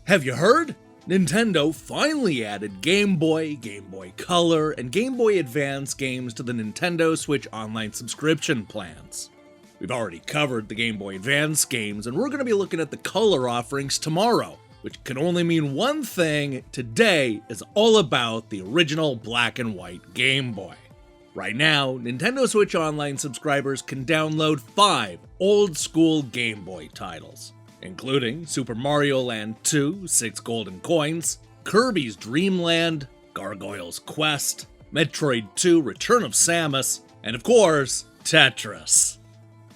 Have you heard? Nintendo finally added Game Boy, Game Boy Color, and Game Boy Advance games to the Nintendo Switch Online subscription plans. We've already covered the Game Boy Advance games, and we're going to be looking at the Color offerings tomorrow, which can only mean one thing: today is all about the original black and white Game Boy. Right now, Nintendo Switch Online subscribers can download 5 old-school Game Boy titles, including Super Mario Land 2, 6 golden coins, Kirby's Dream Land, Gargoyle's Quest, Metroid 2, Return of Samus, and of course, Tetris.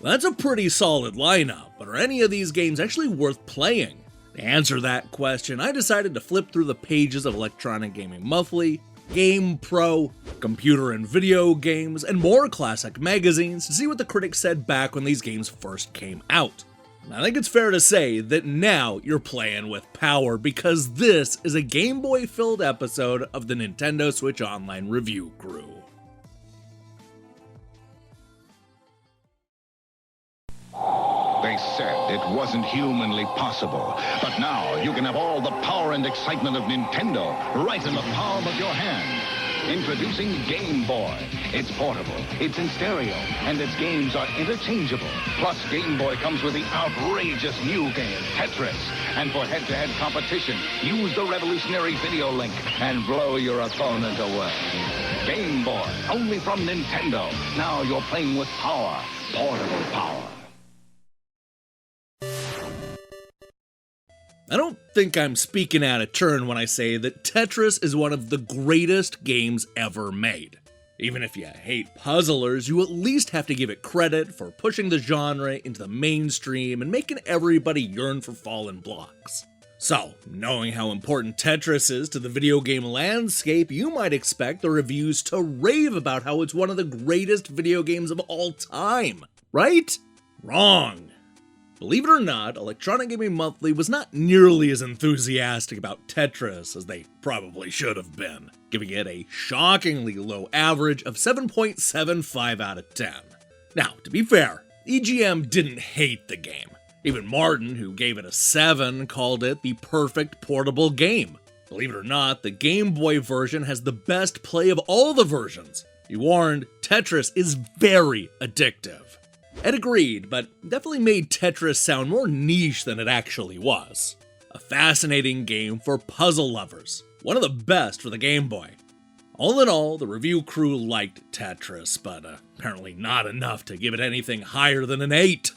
That's a pretty solid lineup, but are any of these games actually worth playing? To answer that question, I decided to flip through the pages of Electronic Gaming Monthly, Game Pro, Computer and Video Games, and more classic magazines to see what the critics said back when these games first came out. I think it's fair to say that now you're playing with power, because this is a Game Boy-filled episode of the Nintendo Switch Online Review Crew. They said it wasn't humanly possible, but now you can have all the power and excitement of Nintendo right in the palm of your hand. Introducing Game Boy. It's portable, it's in stereo, and its games are interchangeable. Plus, Game Boy comes with the outrageous new game, Tetris. And for head-to-head competition, use the revolutionary video link and blow your opponent away. Game Boy, only from Nintendo. Now you're playing with power, portable power. I don't think I'm speaking out of turn when I say that Tetris is one of the greatest games ever made. Even if you hate puzzlers, you at least have to give it credit for pushing the genre into the mainstream and making everybody yearn for fallen blocks. So, knowing how important Tetris is to the video game landscape, you might expect the reviews to rave about how it's one of the greatest video games of all time, right? Wrong. Believe it or not, Electronic Gaming Monthly was not nearly as enthusiastic about Tetris as they probably should have been, giving it a shockingly low average of 7.75 out of 10. Now, to be fair, EGM didn't hate the game. Even Martin, who gave it a 7, called it the perfect portable game. Believe it or not, the Game Boy version has the best play of all the versions. Be warned, Tetris is very addictive. Ed agreed, but definitely made Tetris sound more niche than it actually was. A fascinating game for puzzle lovers, one of the best for the Game Boy. All in all, the review crew liked Tetris, but apparently not enough to give it anything higher than an 8.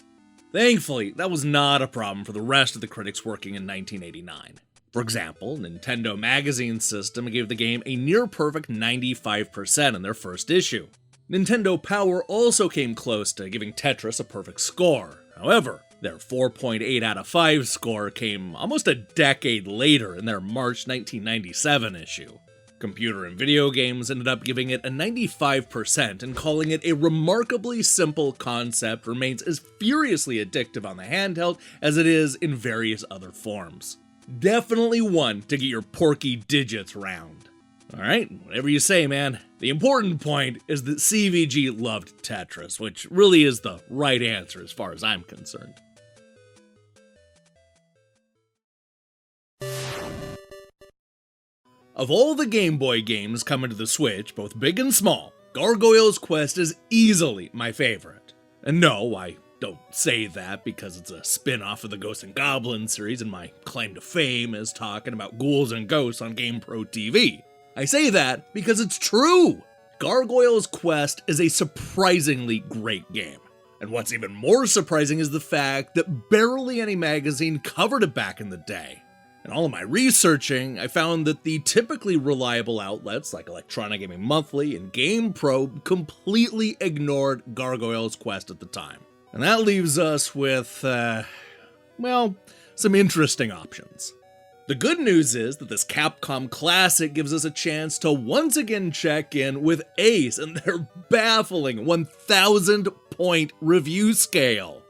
Thankfully, that was not a problem for the rest of the critics working in 1989. For example, Nintendo Magazine System gave the game a near-perfect 95% in their first issue. Nintendo Power also came close to giving Tetris a perfect score. However, their 4.8 out of 5 score came almost a decade later in their March 1997 issue. Computer and Video Games ended up giving it a 95% and calling it a remarkably simple concept remains as furiously addictive on the handheld as it is in various other forms. Definitely one to get your porky digits round. Alright, whatever you say, man. The important point is that CVG loved Tetris, which really is the right answer as far as I'm concerned. Of all the Game Boy games coming to the Switch, both big and small, Gargoyle's Quest is easily my favorite. And no, I don't say that because it's a spin-off of the Ghosts and Goblins series and my claim to fame is talking about ghouls and ghosts on GamePro TV. I say that because it's true! Gargoyle's Quest is a surprisingly great game. And what's even more surprising is the fact that barely any magazine covered it back in the day. In all of my researching, I found that the typically reliable outlets like Electronic Gaming Monthly and GamePro completely ignored Gargoyle's Quest at the time. And that leaves us with, some interesting options. The good news is that this Capcom classic gives us a chance to once again check in with Ace and their baffling 1,000-point review scale,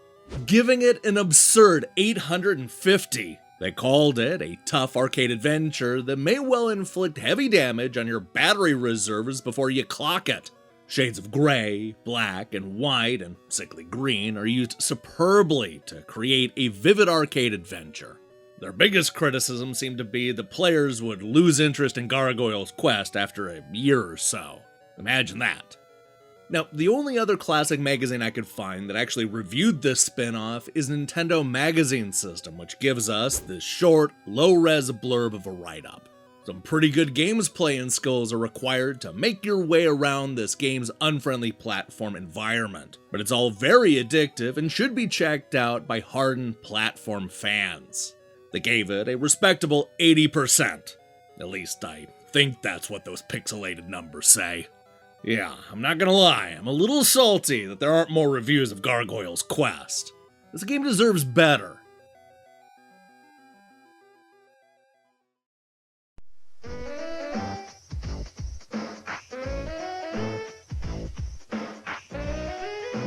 giving it an absurd 850. They called it a tough arcade adventure that may well inflict heavy damage on your battery reserves before you clock it. Shades of gray, black, and white, and sickly green are used superbly to create a vivid arcade adventure. Their biggest criticism seemed to be that players would lose interest in Gargoyle's quest after a year or so. Imagine that. Now, the only other classic magazine I could find that actually reviewed this spin-off is Nintendo Magazine System, which gives us this short, low-res blurb of a write-up. Some pretty good games playing skills are required to make your way around this game's unfriendly platform environment, but it's all very addictive and should be checked out by hardened platform fans. They gave it a respectable 80%. At least I think that's what those pixelated numbers say. Yeah, I'm not gonna lie, I'm a little salty that there aren't more reviews of Gargoyle's quest. This game deserves better.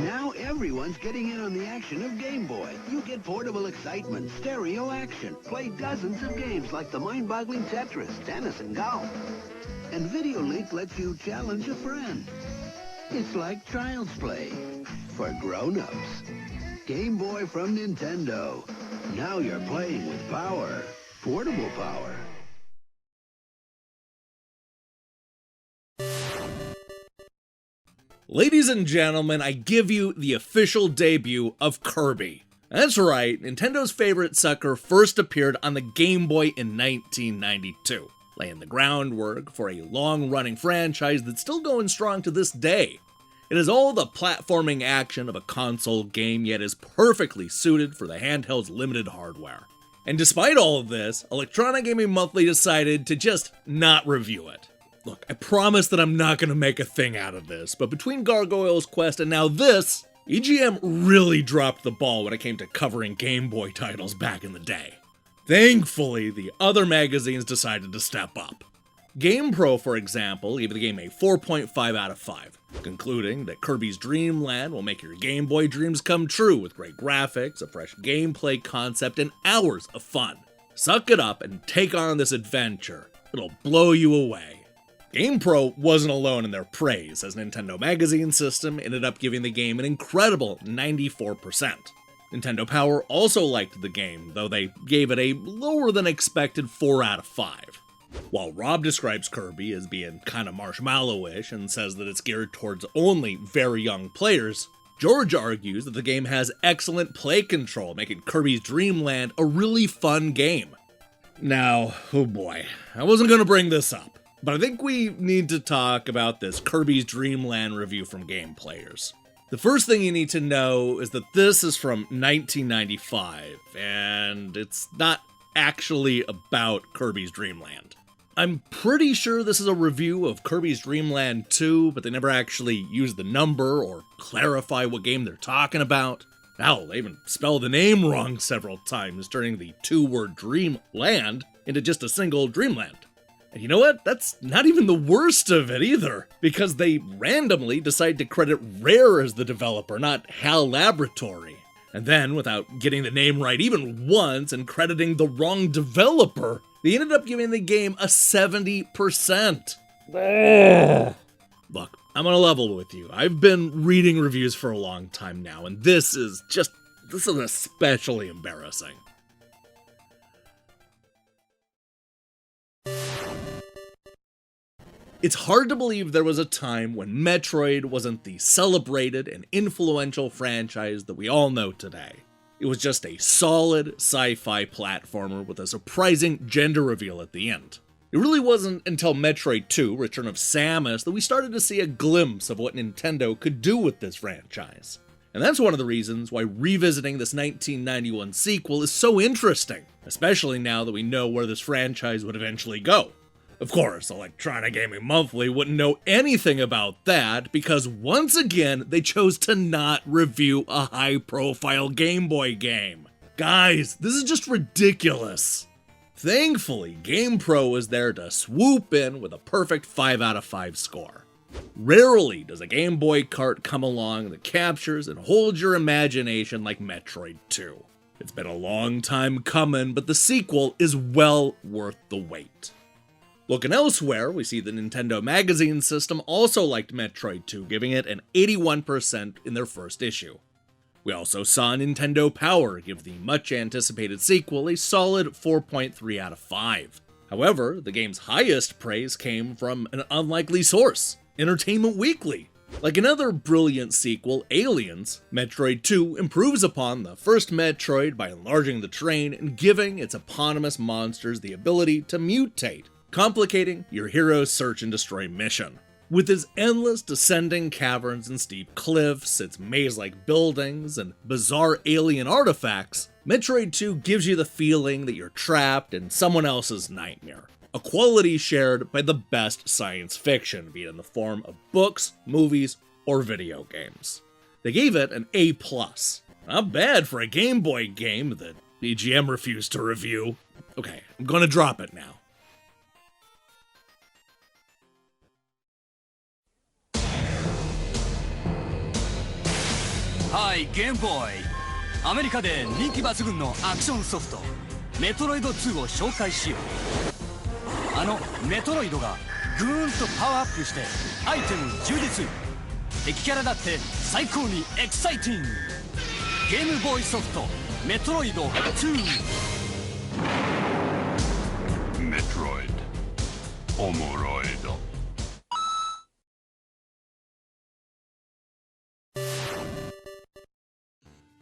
Now everyone's getting in on the action of Game Boy. You get portable excitement, stereo action, play dozens of games like the mind-boggling Tetris, tennis, and golf. And Video Link lets you challenge a friend. It's like child's play for grown-ups. Game Boy from Nintendo. Now you're playing with power. Portable power. Ladies and gentlemen, I give you the official debut of Kirby. That's right, Nintendo's favorite sucker first appeared on the Game Boy in 1992, laying the groundwork for a long-running franchise that's still going strong to this day. It has all the platforming action of a console game, yet is perfectly suited for the handheld's limited hardware. And despite all of this, Electronic Gaming Monthly decided to just not review it. Look, I promise that I'm not going to make a thing out of this, but between Gargoyle's quest and now this, EGM really dropped the ball when it came to covering Game Boy titles back in the day. Thankfully, the other magazines decided to step up. GamePro, for example, gave the game a 4.5 out of 5, concluding that Kirby's Dream Land will make your Game Boy dreams come true with great graphics, a fresh gameplay concept, and hours of fun. Suck it up and take on this adventure. It'll blow you away. GamePro wasn't alone in their praise, as Nintendo Magazine System ended up giving the game an incredible 94%. Nintendo Power also liked the game, though they gave it a lower than expected 4 out of 5. While Rob describes Kirby as being kinda marshmallowish and says that it's geared towards only very young players, George argues that the game has excellent play control, making Kirby's Dream Land a really fun game. Now, oh boy, I wasn't gonna bring this up, but I think we need to talk about this Kirby's Dream Land review from Game Players. The first thing you need to know is that this is from 1995, and it's not actually about Kirby's Dream Land. I'm pretty sure this is a review of Kirby's Dream Land 2, but they never actually use the number or clarify what game they're talking about. Hell, they even spell the name wrong several times, turning the two-word Dream Land into just a single Dreamland. And you know what? That's not even the worst of it either, because they randomly decide to credit Rare as the developer, not HAL Laboratory. And then, without getting the name right even once and crediting the wrong developer, they ended up giving the game a 70%. Look, I'm gonna level with you. I've been reading reviews for a long time now, and this is especially embarrassing. It's hard to believe there was a time when Metroid wasn't the celebrated and influential franchise that we all know today. It was just a solid sci-fi platformer with a surprising gender reveal at the end. It really wasn't until Metroid 2, Return of Samus, that we started to see a glimpse of what Nintendo could do with this franchise. And that's one of the reasons why revisiting this 1991 sequel is so interesting, especially now that we know where this franchise would eventually go. Of course, Electronic Gaming Monthly wouldn't know anything about that, because once again, they chose to not review a high-profile Game Boy game. Guys, this is just ridiculous. Thankfully, GamePro was there to swoop in with a perfect 5 out of 5 score. Rarely does a Game Boy cart come along that captures and holds your imagination like Metroid 2. It's been a long time coming, but the sequel is well worth the wait. Looking elsewhere, we see the Nintendo Magazine System also liked Metroid 2, giving it an 81% in their first issue. We also saw Nintendo Power give the much-anticipated sequel a solid 4.3 out of 5. However, the game's highest praise came from an unlikely source, Entertainment Weekly. Like another brilliant sequel, Aliens, Metroid 2 improves upon the first Metroid by enlarging the terrain and giving its eponymous monsters the ability to mutate, complicating your hero's search and destroy mission. With its endless descending caverns and steep cliffs, its maze-like buildings, and bizarre alien artifacts, Metroid 2 gives you the feeling that you're trapped in someone else's nightmare. A quality shared by the best science fiction, be it in the form of books, movies, or video games. They gave it an A+. Not bad for a Game Boy game that BGM refused to review. Okay, I'm gonna drop it now. Hi, Game Boy! アメリカで人気抜群のアクションソフト、メトロイド2を紹介しよう。メトロイドがぐーんとパワーアップしてアイテム充実。敵キャラだって最高にエキサイティング。ゲームボーイソフト、メトロイド2。メトロイド、おもろいど。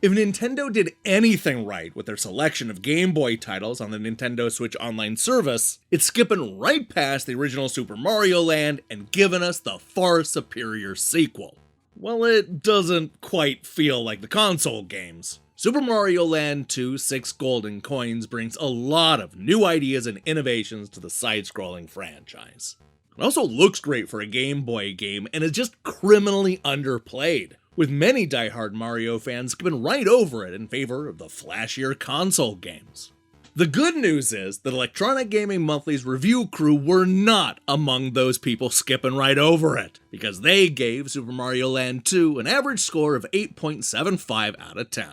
If Nintendo did anything right with their selection of Game Boy titles on the Nintendo Switch Online service, it's skipping right past the original Super Mario Land and giving us the far superior sequel. Well, it doesn't quite feel like the console games. Super Mario Land 2 6 Golden Coins brings a lot of new ideas and innovations to the side-scrolling franchise. It also looks great for a Game Boy game and is just criminally underplayed, with many die-hard Mario fans skipping right over it in favor of the flashier console games. The good news is that Electronic Gaming Monthly's review crew were not among those people skipping right over it, because they gave Super Mario Land 2 an average score of 8.75 out of 10.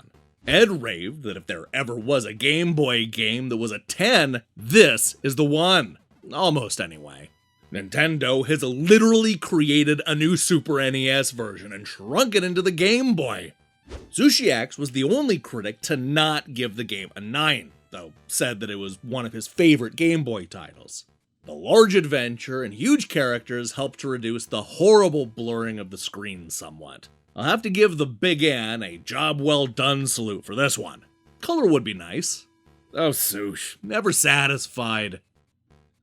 Ed raved that if there ever was a Game Boy game that was a 10, this is the one. Almost anyway. Nintendo has literally created a new Super NES version and shrunk it into the Game Boy. Sushiax was the only critic to not give the game a 9, though said that it was one of his favorite Game Boy titles. The large adventure and huge characters helped to reduce the horrible blurring of the screen somewhat. I'll have to give the Big N a job well done salute for this one. Color would be nice. Oh, Sush, never satisfied.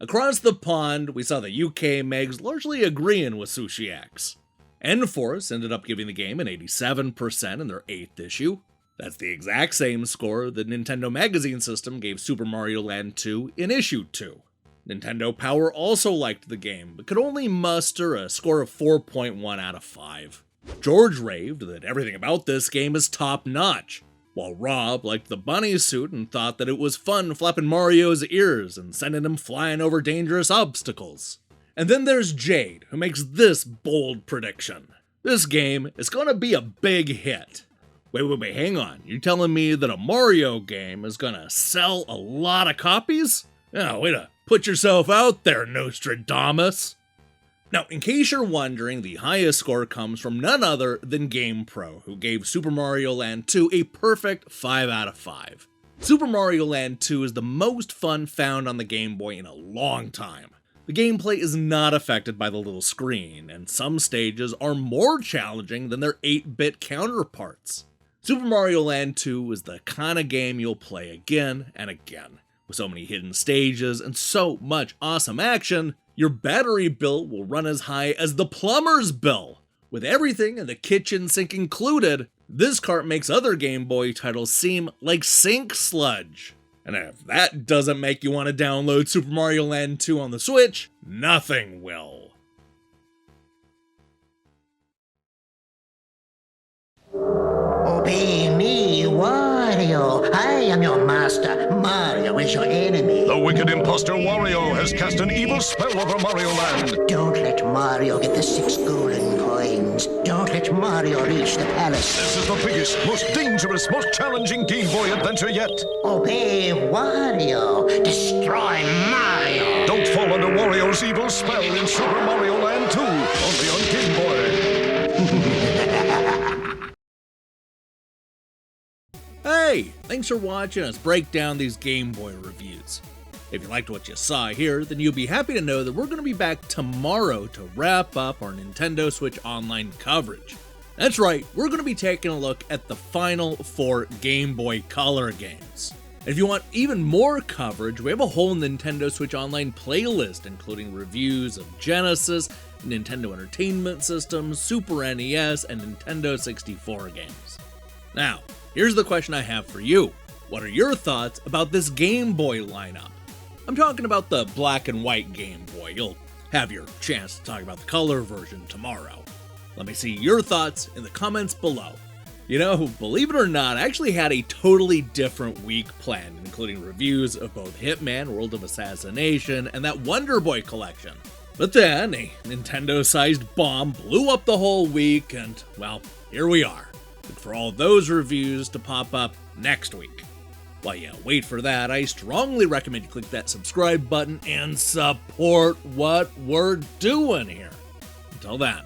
Across the pond, we saw the UK Megs largely agreeing with Sushiax. Enforce ended up giving the game an 87% in their 8th issue. That's the exact same score the Nintendo Magazine System gave Super Mario Land 2 in issue 2. Nintendo Power also liked the game, but could only muster a score of 4.1 out of 5. George raved that everything about this game is top-notch, while Rob liked the bunny suit and thought that it was fun flapping Mario's ears and sending him flying over dangerous obstacles. And then there's Jade, who makes this bold prediction. This game is gonna be a big hit. Wait, hang on. You're telling me that a Mario game is gonna sell a lot of copies? Oh, way to put yourself out there, Nostradamus. Now, in case you're wondering, the highest score comes from none other than GamePro, who gave Super Mario Land 2 a perfect 5 out of 5. Super Mario Land 2 is the most fun found on the Game Boy in a long time. The gameplay is not affected by the little screen, and some stages are more challenging than their 8-bit counterparts. Super Mario Land 2 is the kind of game you'll play again and again. With so many hidden stages and so much awesome action, your battery bill will run as high as the plumber's bill. With everything in the kitchen sink included, this cart makes other Game Boy titles seem like sink sludge. And if that doesn't make you want to download Super Mario Land 2 on the Switch, nothing will. Obey me, Wario. I am your master. Mario is your enemy. The wicked imposter Wario has cast an evil spell over Mario Land. Don't let Mario get the 6 golden coins. Don't let Mario reach the palace. This is the biggest, most dangerous, most challenging Game Boy adventure yet. Obey Wario. Destroy Mario. Don't fall under Wario's evil spell in Super Mario Land 2, only on Game Boy. Thanks for watching us break down these Game Boy reviews. If you liked what you saw here, then you'll be happy to know that we're going to be back tomorrow to wrap up our Nintendo Switch Online coverage. That's right, we're going to be taking a look at the final 4 Game Boy Color games. If you want even more coverage, we have a whole Nintendo Switch Online playlist including reviews of Genesis, Nintendo Entertainment System, Super NES, and Nintendo 64 games. Now, here's the question I have for you. What are your thoughts about this Game Boy lineup? I'm talking about the black and white Game Boy. You'll have your chance to talk about the color version tomorrow. Let me see your thoughts in the comments below. You know, believe it or not, I actually had a totally different week planned, including reviews of both Hitman, World of Assassination, and that Wonder Boy collection. But then, a Nintendo-sized bomb blew up the whole week, and, well, here we are. Look for all those reviews to pop up next week. While you wait for that, I strongly recommend you click that subscribe button and support what we're doing here. Until then,